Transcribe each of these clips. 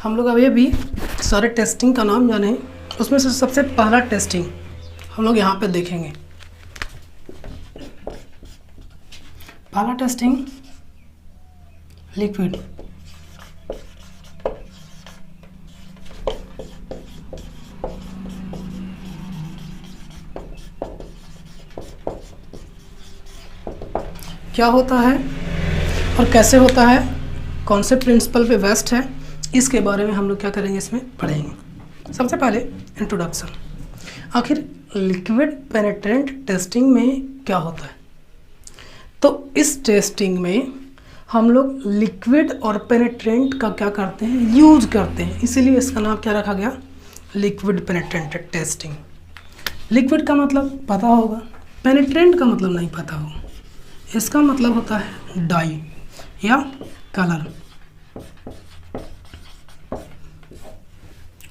हम लोग अभी सारे टेस्टिंग का नाम जाने, उसमें से सबसे पहला टेस्टिंग हम लोग यहाँ पे देखेंगे। पहला टेस्टिंग लिक्विड। क्या होता है और कैसे होता है, कौन से प्रिंसिपल पे बेस्ड है, इसके बारे में हम लोग क्या करेंगे, इसमें पढ़ेंगे। सबसे पहले इंट्रोडक्शन। आखिर लिक्विड पेनिट्रेंट टेस्टिंग में क्या होता है? तो इस टेस्टिंग में हम लोग लिक्विड और पेनिट्रेंट का क्या करते हैं, यूज करते हैं, इसीलिए इसका नाम क्या रखा गया, लिक्विड पेनिट्रेंट टेस्टिंग। लिक्विड का मतलब पता होगा, पेनिट्रेंट का मतलब नहीं पता होगा। इसका मतलब होता है डाई या कलर,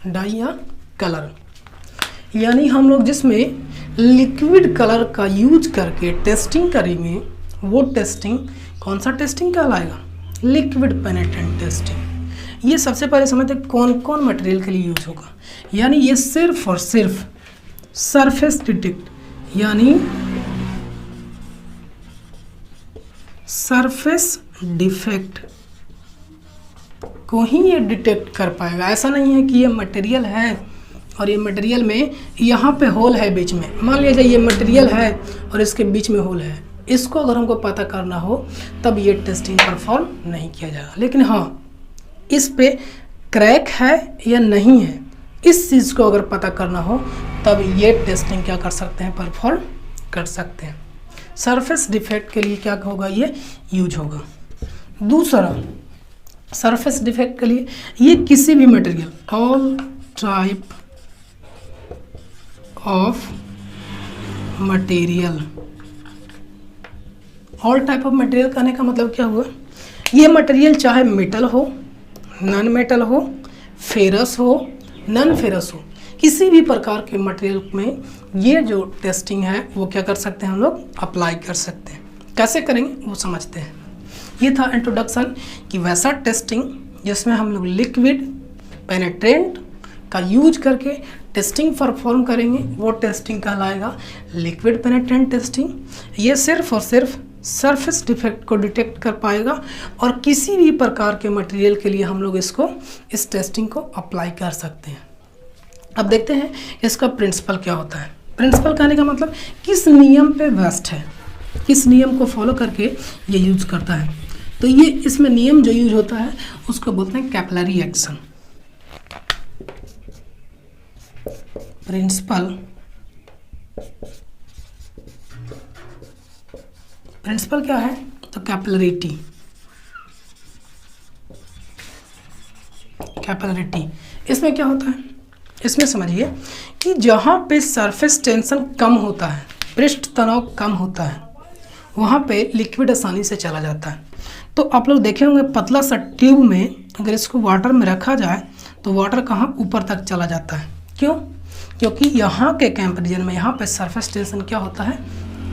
डाई या कलर, यानी हम लोग जिसमें लिक्विड कलर का यूज करके टेस्टिंग करेंगे वो टेस्टिंग कौन सा टेस्टिंग कहलाएगा, लिक्विड पेनिट्रेंट टेस्टिंग। ये सबसे पहले समझते हैं कौन कौन मटेरियल के लिए यूज होगा। यानी ये सिर्फ और सिर्फ सरफेस डिटेक्ट, यानी सरफेस डिफेक्ट को ही ये डिटेक्ट कर पाएगा। ऐसा नहीं है कि ये मटेरियल है और ये मटेरियल में यहाँ पे होल है बीच में, मान लीजिए ये मटेरियल है और इसके बीच में होल है, इसको अगर हमको पता करना हो तब ये टेस्टिंग परफॉर्म नहीं किया जाएगा। लेकिन हाँ, इस पे क्रैक है या नहीं है, इस चीज़ को अगर पता करना हो तब ये टेस्टिंग क्या कर सकते हैं, परफॉर्म कर सकते हैं। सरफेस डिफेक्ट के लिए क्या होगा, ये यूज होगा। दूसरा, सरफेस डिफेक्ट के लिए ये किसी भी material, all type of material. All type of material कहने का मतलब क्या हुआ, ये मटेरियल चाहे मेटल हो, नॉन मेटल हो, फेरस हो, नॉन फेरस हो, किसी भी प्रकार के मटेरियल में ये जो टेस्टिंग है वो क्या कर सकते हैं, हम लोग अप्लाई कर सकते हैं। कैसे करेंगे वो समझते हैं। ये था इंट्रोडक्शन कि वैसा टेस्टिंग जिसमें हम लोग लिक्विड पेनिट्रेंट का यूज करके टेस्टिंग परफॉर्म करेंगे, वो टेस्टिंग कहलाएगा लिक्विड पेनिट्रेंट टेस्टिंग। ये सिर्फ और सिर्फ सरफेस डिफेक्ट को डिटेक्ट कर पाएगा और किसी भी प्रकार के मटेरियल के लिए हम लोग इस टेस्टिंग को अप्लाई कर सकते हैं। अब देखते हैं इसका प्रिंसिपल क्या होता है। प्रिंसिपल कहने का मतलब किस नियम पे बेस्ड है, किस नियम को फॉलो करके ये यूज करता है। तो ये इसमें नियम जो यूज होता है उसको बोलते हैं कैपिलरी एक्शन। प्रिंसिपल क्या है, तो कैपिलरिटी। इसमें क्या होता है, इसमें समझिए कि जहाँ पे सरफेस टेंशन कम होता है, पृष्ठ तनाव कम होता है, वहाँ पे लिक्विड आसानी से चला जाता है। तो आप लोग देखे होंगे पतला सा ट्यूब में अगर इसको वाटर में रखा जाए तो वाटर कहाँ, ऊपर तक चला जाता है। क्यों? क्योंकि यहाँ के टेम्परेचर में यहाँ पे सरफेस टेंशन क्या होता है,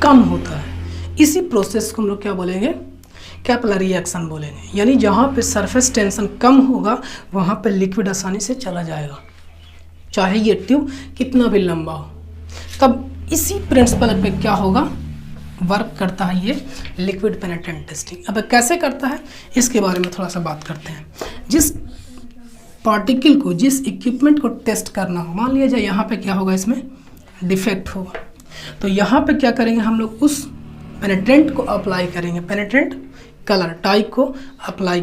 कम होता है। इसी प्रोसेस को हम लोग क्या बोलेंगे, कैपिलरी एक्शन बोलेंगे। यानी जहाँ पे सरफेस टेंशन कम होगा वहाँ पे लिक्विड आसानी से चला जाएगा, चाहे ये ट्यूब कितना भी लंबा हो। तब इसी प्रिंसिपल पे क्या होगा, वर्क करता है ये लिक्विड पेनिट्रेंट टेस्टिंग। अब कैसे करता है इसके बारे में थोड़ा सा बात करते हैं। जिस पार्टिकल को, जिस इक्विपमेंट को टेस्ट करना हो, मान लिया जाए यहाँ पे क्या होगा, इसमें डिफेक्ट होगा, तो यहाँ पे क्या करेंगे हम लोग, उस पेनिट्रेंट को अप्लाई करेंगे, पेनिट्रेंट कलर डाई को अप्लाई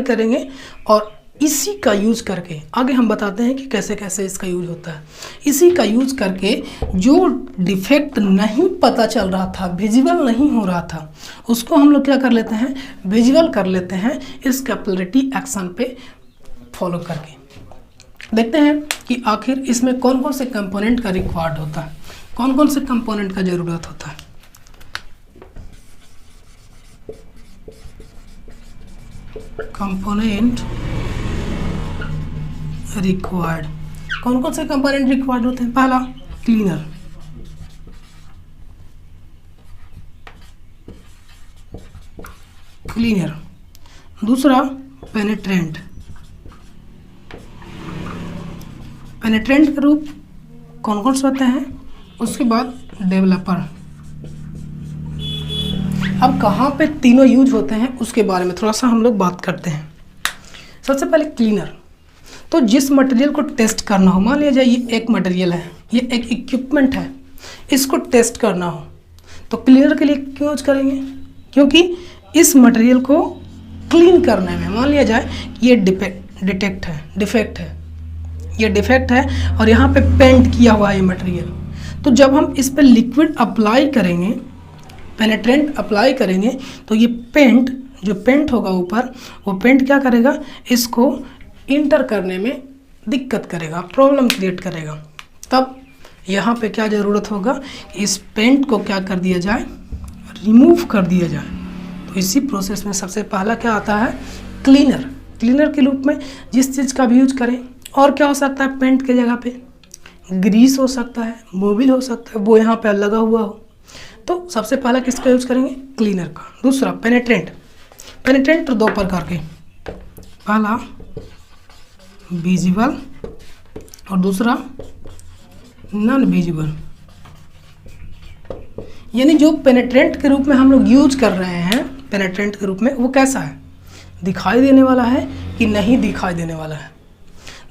करेंगे और इसी का यूज करके आगे हम बताते हैं कि कैसे कैसे इसका यूज होता है। इसी का यूज करके जो डिफेक्ट नहीं पता चल रहा था, विजिबल नहीं हो रहा था, उसको हम लोग क्या कर लेते हैं, विजिबल कर लेते हैं इस कैपिलरिटी एक्शन पे फॉलो करके। देखते हैं कि आखिर इसमें कौन कौन से कंपोनेंट का रिक्वायर्ड होता है, कौन कौन से कंपोनेंट का ज़रूरत होता है। कंपोनेंट रिक्वायर्ड, कौन कौन से कंपोनेंट रिक्वायर्ड होते हैं। पहला क्लीनर, दूसरा पेनिट्रेंट, पेनिट्रेंट के रूप कौन कौन से होते हैं, उसके बाद डेवलपर। अब कहाँ पे तीनों यूज होते हैं उसके बारे में थोड़ा सा हम लोग बात करते हैं। सबसे पहले क्लीनर। तो जिस मटेरियल को टेस्ट करना हो, मान लिया जाए ये एक मटेरियल है, ये एक इक्विपमेंट है, इसको टेस्ट करना हो तो क्लीनर के लिए क्यों यूज करेंगे, क्योंकि इस मटेरियल को क्लीन करने में, मान लिया जाए ये डिफेक्ट है, ये डिफेक्ट है और यहाँ पे पेंट किया हुआ है ये मटेरियल, तो जब हम इस पर लिक्विड अप्लाई करेंगे, पेनिट्रेंट अप्लाई करेंगे, तो ये पेंट, जो पेंट होगा ऊपर, वो पेंट क्या करेगा, इसको इंटर करने में दिक्कत करेगा, प्रॉब्लम क्रिएट करेगा। तब यहाँ पे क्या ज़रूरत होगा, इस पेंट को क्या कर दिया जाए, रिमूव कर दिया जाए। तो इसी प्रोसेस में सबसे पहला क्या आता है, क्लीनर। क्लीनर के रूप में जिस चीज़ का भी यूज करें, और क्या हो सकता है, पेंट के जगह पे ग्रीस हो सकता है, मोबिल हो सकता है, वो यहाँ पे लगा हुआ हो, तो सबसे पहला किसका यूज करेंगे, क्लीनर का। दूसरा पेनिट्रेंट। पेनिट्रेंट दो प्रकार के, पहला विजिबल और दूसरा नॉन विजिबल। यानी जो पेनिट्रेंट के रूप में हम लोग यूज कर रहे हैं, पेनिट्रेंट के रूप में, वो कैसा है, दिखाई देने वाला है कि नहीं दिखाई देने वाला है।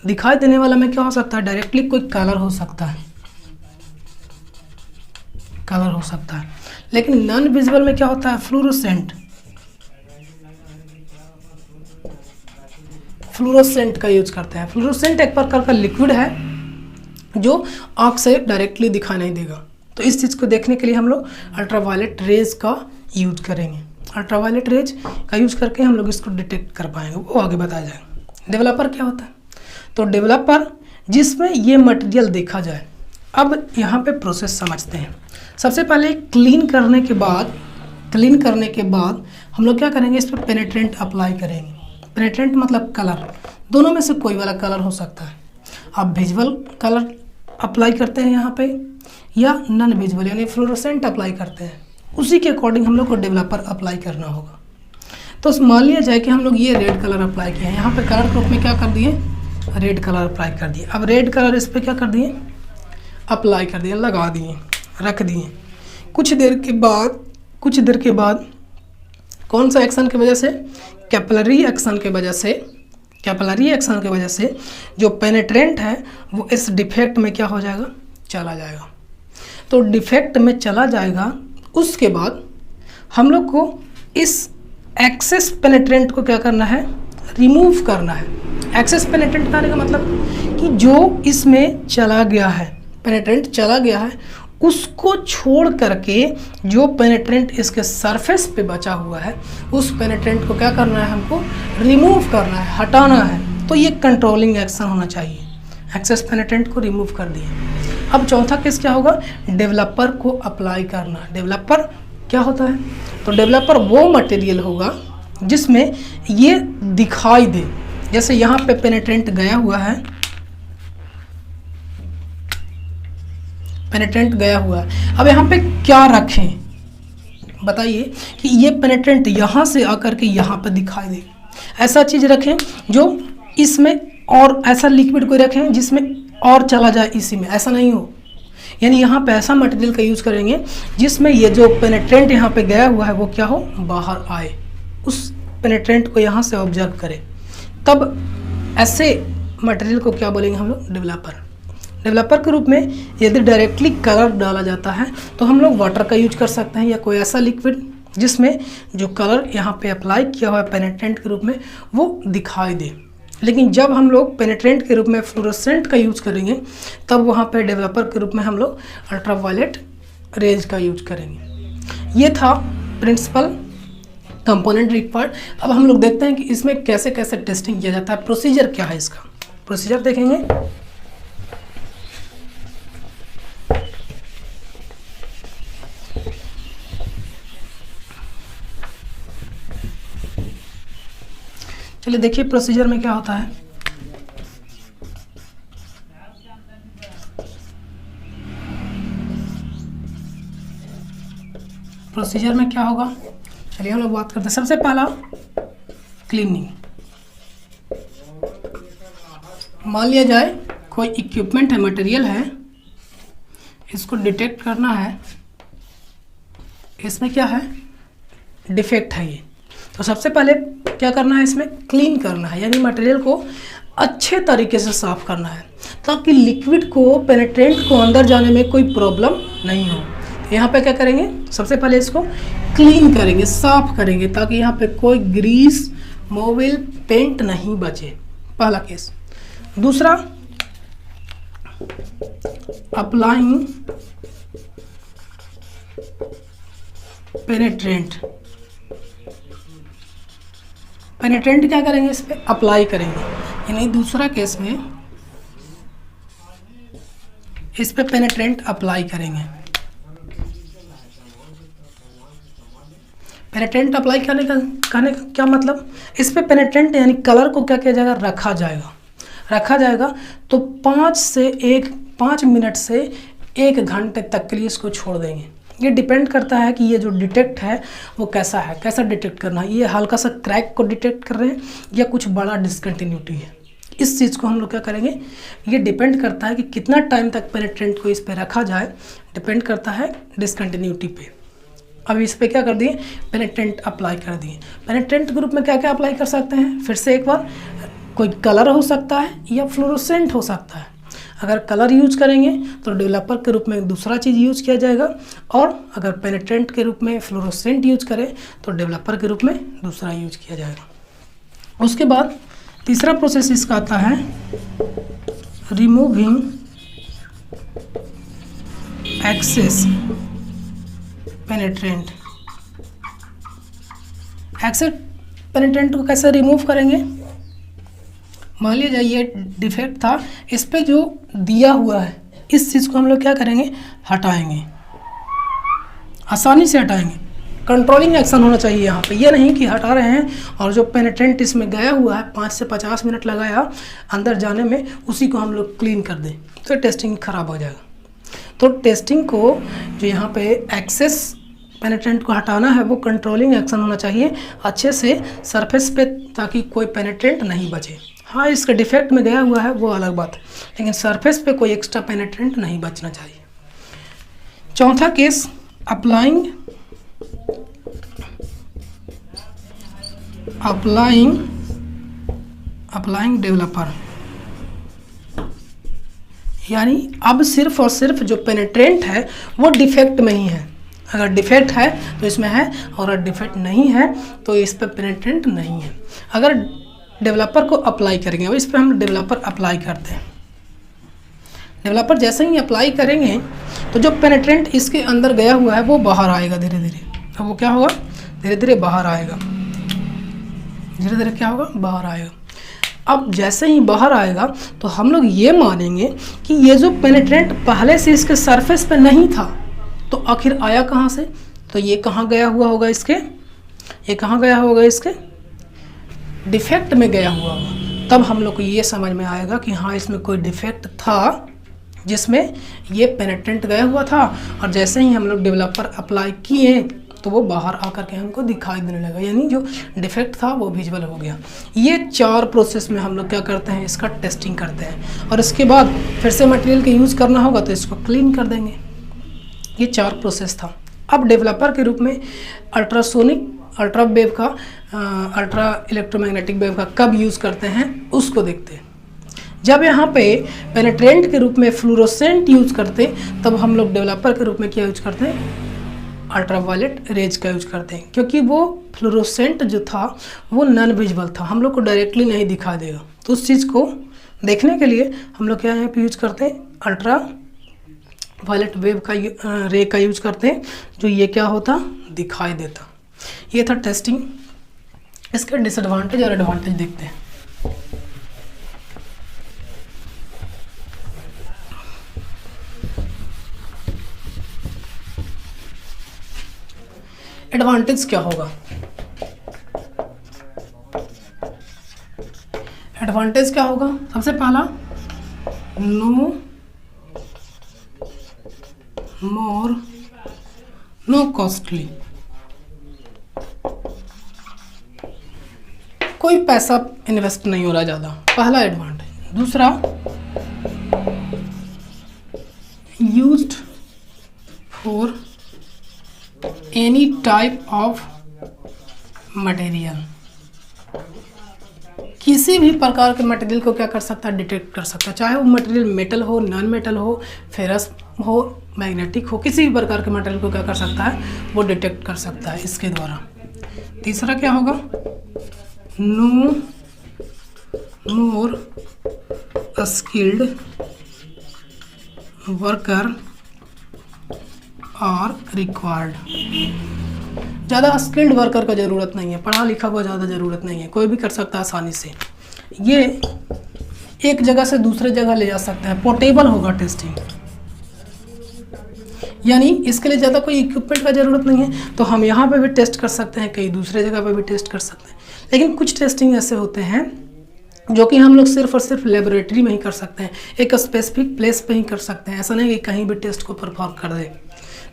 दिखाई देने वाला में क्या हो सकता है, डायरेक्टली कोई कलर हो सकता है, कलर हो सकता है। लेकिन नॉन विजिबल में क्या होता है, फ्लोरोसेंट, फ्लोरोसेंट का यूज करते हैं। फ्लोरोसेंट एक प्रकार का लिक्विड है जो आँख से डायरेक्टली दिखाई नहीं देगा, तो इस चीज़ को देखने के लिए हम लोग अल्ट्रावायलेट रेज का यूज करेंगे। अल्ट्रावायलेट रेज का यूज करके हम लोग इसको डिटेक्ट कर पाएंगे, वो आगे बताया जाएगा। डेवलपर क्या होता है, तो डेवलपर जिसमें ये मटेरियल देखा जाए। अब यहाँ पे प्रोसेस समझते हैं। सबसे पहले क्लीन करने के बाद हम लोग क्या करेंगे, इस पर पेनिट्रेंट अप्लाई करेंगे। पेनिट्रेंट मतलब कलर, दोनों में से कोई वाला कलर हो सकता है। आप विजुअल कलर अप्लाई करते हैं यहाँ पे, या नॉन विजुअल यानी फ्लोरोसेंट अप्लाई करते हैं, उसी के अकॉर्डिंग हम लोग को डेवलपर अप्लाई करना होगा। तो मान लिया जाए कि हम लोग ये रेड कलर अप्लाई किए हैं, यहाँ पे कलर ग्रुप में क्या कर दिए, रेड कलर अप्लाई कर दिए। अब रेड कलर इस पर क्या कर दिए, अप्लाई कर दिए, लगा दिए, रख दिए। कुछ देर के बाद कौन सा एक्शन की वजह से, कैपिलरी एक्शन की वजह से जो पेनिट्रेंट है वो इस डिफेक्ट में क्या हो जाएगा, चला जाएगा। तो डिफेक्ट में चला जाएगा, उसके बाद हम लोग को इस एक्सेस पेनिट्रेंट को क्या करना है, रिमूव करना है। एक्सेस पेनिट्रेंट करने का मतलब कि जो इसमें चला गया है, पेनिट्रेंट चला गया है, उसको छोड़ करके जो पेनिट्रेंट इसके सरफेस पे बचा हुआ है, उस पेनिट्रेंट को क्या करना है, हमको रिमूव करना है, हटाना है। तो ये कंट्रोलिंग एक्शन होना चाहिए। एक्सेस पेनिट्रेंट को रिमूव कर दिए। अब चौथा केस क्या होगा, डेवलपर को अप्लाई करना। डेवलपर क्या होता है, तो डेवलपर वो मटेरियल होगा जिसमें ये दिखाई दे। जैसे यहाँ पे पेनिट्रेंट गया हुआ है, पेनिट्रेंट गया हुआ है। अब यहाँ पे क्या रखें, बताइए कि ये पेनिट्रेंट यहाँ से आकर के यहाँ पे दिखाई दे। ऐसा चीज़ रखें जो इसमें, और ऐसा लिक्विड कोई रखें जिसमें और चला जाए इसी में, ऐसा नहीं हो। यानी यहाँ पे ऐसा मटेरियल का यूज़ करेंगे जिसमें ये जो पेनिट्रेंट यहाँ पे गया हुआ है वो क्या हो, बाहर आए, उस पेनिट्रेंट को यहाँ से ऑब्जर्व करे। तब ऐसे मटेरियल को क्या बोलेंगे हम लोग, डेवलपर। डेवलपर के रूप में यदि डायरेक्टली कलर डाला जाता है तो हम लोग वाटर का यूज कर सकते हैं, या कोई ऐसा लिक्विड जिसमें जो कलर यहाँ पे अप्लाई किया हुआ है पेनिट्रेंट के रूप में वो दिखाई दे। लेकिन जब हम लोग पेनिट्रेंट के रूप में फ्लोरोसेंट का यूज करेंगे, तब वहाँ पे डेवलपर के रूप में हम लोग अल्ट्रावायलेट रेज का यूज करेंगे। ये था प्रिंसिपल कंपोनेंट रिक्वायर्ड। अब हम लोग देखते हैं कि इसमें कैसे कैसे टेस्टिंग किया जाता है, प्रोसीजर क्या है इसका, प्रोसीजर देखेंगे। चलिए देखिए प्रोसीजर में क्या होता है। प्रोसीजर में क्या होगा, चलिए हम लोग बात करते हैं। सबसे पहला क्लीनिंग। मान लिया जाए कोई इक्विपमेंट है, मटेरियल है, इसको डिटेक्ट करना है, इसमें क्या है, डिफेक्ट है ये, तो सबसे पहले क्या करना है, इसमें क्लीन करना है, यानी मटेरियल को अच्छे तरीके से साफ करना है ताकि लिक्विड को, पेनिट्रेंट को अंदर जाने में कोई प्रॉब्लम नहीं हो। तो यहाँ पे क्या करेंगे, सबसे पहले इसको क्लीन करेंगे, साफ करेंगे ताकि यहाँ पे कोई ग्रीस, मोबिल, पेंट नहीं बचे, पहला केस। दूसरा, अप्लाइंग पेनिट्रेंट। पेनिट्रेंट क्या करेंगे, इस पर अप्लाई करेंगे, यानी दूसरा केस में इस पे पेनिट्रेंट अप्लाई करेंगे। पेनिट्रेंट अप्लाई करने का कहने का क्या मतलब, इस पे पेनिट्रेंट यानी कलर को क्या किया जाएगा, रखा जाएगा तो 5 मिनट से 1 घंटे तक के लिए इसको छोड़ देंगे। ये डिपेंड करता है कि ये जो डिटेक्ट है वो कैसा है, कैसा डिटेक्ट करना है, ये हल्का सा क्रैक को डिटेक्ट कर रहे हैं या कुछ बड़ा डिसकंटिन्यूटी है, इस चीज़ को हम लोग क्या करेंगे, ये डिपेंड करता है कि कितना टाइम तक पेनिट्रेंट को इस पे रखा जाए, डिपेंड करता है डिसकंटिन्यूटी पे। अब इस पे क्या कर दिए, पेनिट्रेंट अप्लाई कर दिए। पेनिट्रेंट ग्रुप में क्या क्या अप्लाई कर सकते हैं, फिर से एक बार, कोई कलर हो सकता है या फ्लोरोसेंट हो सकता है। अगर कलर यूज करेंगे तो डेवलपर के रूप में दूसरा चीज़ यूज किया जाएगा, और अगर पेनिट्रेंट के रूप में फ्लोरोसेंट यूज करें तो डेवलपर के रूप में दूसरा यूज किया जाएगा। उसके बाद तीसरा प्रोसेस इसका आता है रिमूविंग एक्सेस पेनिट्रेंट। एक्सेस पेनिट्रेंट को कैसे रिमूव करेंगे, मान लीजिए ये डिफेक्ट था, इस पे जो दिया हुआ है इस चीज़ को हम लोग क्या करेंगे, हटाएंगे, आसानी से हटाएंगे। कंट्रोलिंग एक्शन होना चाहिए यहाँ पे, ये नहीं कि हटा रहे हैं और जो पेनिट्रेंट इसमें गया हुआ है 5 से 50 मिनट लगाया अंदर जाने में, उसी को हम लोग क्लीन कर दें तो टेस्टिंग खराब हो जाएगा। तो टेस्टिंग को जो यहाँ पे एक्सेस पेनिट्रेंट को हटाना है वो कंट्रोलिंग एक्शन होना चाहिए अच्छे से सरफेस पे, ताकि कोई पेनिट्रेंट नहीं बचे। हाँ, इसका डिफेक्ट में गया हुआ है वो अलग बात है, लेकिन सरफेस पे कोई एक्स्ट्रा पेनिट्रेंट नहीं बचना चाहिए। चौथा केस, अप्लाइंग डेवलपर, यानी अब सिर्फ और सिर्फ जो पेनिट्रेंट है वो डिफेक्ट में ही है। अगर डिफेक्ट है तो इसमें है, और अगर डिफेक्ट नहीं है तो इस पर पेनिट्रेंट नहीं है। अगर डेवलपर को अप्लाई करेंगे, अब इस पर हम डेवलपर अप्लाई करते हैं। डेवलपर जैसे ही अप्लाई करेंगे तो जो पेनिट्रेंट इसके अंदर गया हुआ है वो बाहर आएगा धीरे धीरे। अब वो क्या होगा, धीरे धीरे बाहर आएगा, धीरे धीरे क्या होगा, बाहर आएगा। अब जैसे ही बाहर आएगा तो हम लोग ये मानेंगे कि ये जो पेनिट्रेंट पहले से इसके सरफेस पे नहीं था तो आखिर आया कहाँ से, तो ये कहाँ गया हुआ होगा, इसके ये कहाँ गया होगा, इसके डिफेक्ट में गया हुआ होगा। तब हम लोग को ये समझ में आएगा कि हाँ, इसमें कोई डिफेक्ट था जिसमें ये पेनिट्रेंट गया हुआ था, और जैसे ही हम लोग डेवलपर अप्लाई किए तो वो बाहर आकर के हमको दिखाई देने लगा, यानी जो डिफेक्ट था वो विजुअल हो गया। ये 4 प्रोसेस में हम लोग क्या करते हैं, इसका टेस्टिंग करते हैं, और इसके बाद फिर से मटेरियल का यूज़ करना होगा तो इसको क्लीन कर देंगे। ये 4 प्रोसेस था। अब डेवलपर के रूप में अल्ट्रा वेव का, अल्ट्रा इलेक्ट्रोमैग्नेटिक वेव का कब यूज़ करते हैं उसको देखते हैं। जब यहाँ पे पेनिट्रेंट के रूप में फ्लोरोसेंट यूज करते, तब हम लोग डेवलपर के रूप में क्या यूज करते हैं, अल्ट्रावायलेट रेज का यूज करते हैं, क्योंकि वो फ्लोरोसेंट जो था वो नॉन विजिबल था, हम लोग को डायरेक्टली नहीं दिखा देगा। तो उस चीज़ को देखने के लिए हम लोग क्या यहाँ पे यूज करते हैं, अल्ट्रा वायलेट वेव का रे का यूज करते हैं, जो ये क्या होता, दिखाई देता। ये था टेस्टिंग। इसके डिसएडवांटेज और एडवांटेज देखते हैं। एडवांटेज क्या होगा, एडवांटेज क्या होगा, सबसे पहला नो कॉस्टली, कोई पैसा इन्वेस्ट नहीं हो रहा ज़्यादा, पहला एडवांटेज। दूसरा used for any type of material, किसी भी प्रकार के मटेरियल को क्या कर सकता है, डिटेक्ट कर सकता है, चाहे वो मटेरियल मेटल हो, नॉन मेटल हो, फेरस हो, मैग्नेटिक हो, किसी भी प्रकार के मटेरियल को क्या कर सकता है, वो डिटेक्ट कर सकता है इसके द्वारा। तीसरा क्या होगा, no more skilled worker are required, ज़्यादा स्किल्ड वर्कर का ज़रूरत नहीं है, पढ़ा लिखा हुआ ज़्यादा ज़रूरत नहीं है, कोई भी कर सकता है आसानी से। ये एक जगह से दूसरे जगह ले जा सकता है, पोर्टेबल होगा टेस्टिंग, यानी इसके लिए ज़्यादा कोई इक्विपमेंट का ज़रूरत नहीं है। तो हम यहाँ पे भी टेस्ट कर सकते हैं, कहीं दूसरे जगह पे भी टेस्ट कर सकते हैं। लेकिन कुछ टेस्टिंग ऐसे होते हैं जो कि हम लोग सिर्फ और सिर्फ लेबोरेटरी में ही कर सकते हैं, एक स्पेसिफिक प्लेस पे ही कर सकते हैं, ऐसा नहीं कि कहीं भी टेस्ट को परफॉर्म कर दे।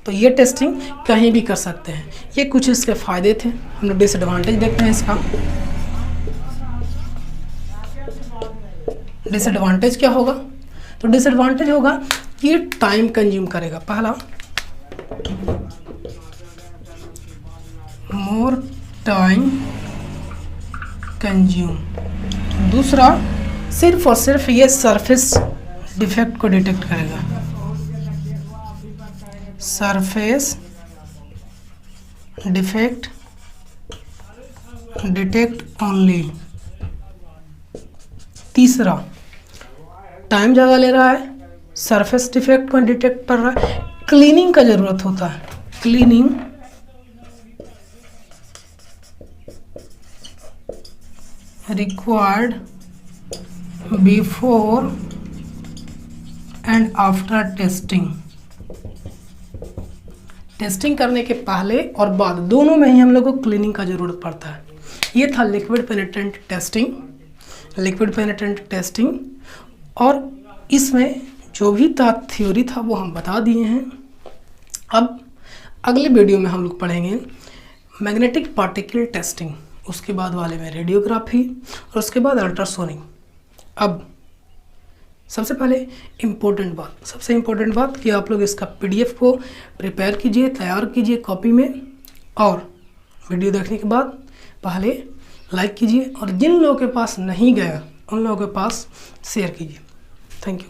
तो ये टेस्टिंग कहीं भी कर सकते हैं। ये कुछ इसके फ़ायदे थे। हम लोग डिसएडवांटेज देखते हैं इसका। डिसएडवांटेज क्या होगा, तो डिसएडवांटेज होगा कि ये टाइम कंज्यूम करेगा, पहला मोर टाइम कंज्यूम, दूसरा सिर्फ और सिर्फ ये सरफेस डिफेक्ट को डिटेक्ट करेगा, सरफेस डिफेक्ट डिटेक्ट ओनली। तीसरा टाइम ज़्यादा ले रहा है, सरफेस डिफेक्ट को डिटेक्ट कर रहा है, क्लीनिंग का ज़रूरत होता है, cleaning required before and after testing, testing करने के पहले और बाद दोनों में ही हम लोग को क्लीनिंग का ज़रूरत पड़ता है। ये था लिक्विड पेनिट्रेंट टेस्टिंग, लिक्विड पेनिट्रेंट टेस्टिंग, और इसमें जो भी था थ्योरी था वो हम बता दिए हैं। अब अगले वीडियो में हम लोग पढ़ेंगे मैग्नेटिक पार्टिकल टेस्टिंग, उसके बाद वाले में रेडियोग्राफी और उसके बाद अल्ट्रासोनिक। अब सबसे पहले सबसे इम्पोर्टेंट बात कि आप लोग इसका PDF को प्रिपेयर कीजिए, तैयार कीजिए कॉपी में, और वीडियो देखने के बाद पहले लाइक कीजिए, और जिन लोगों के पास नहीं गया उन लोगों के पास शेयर कीजिए। Thank you.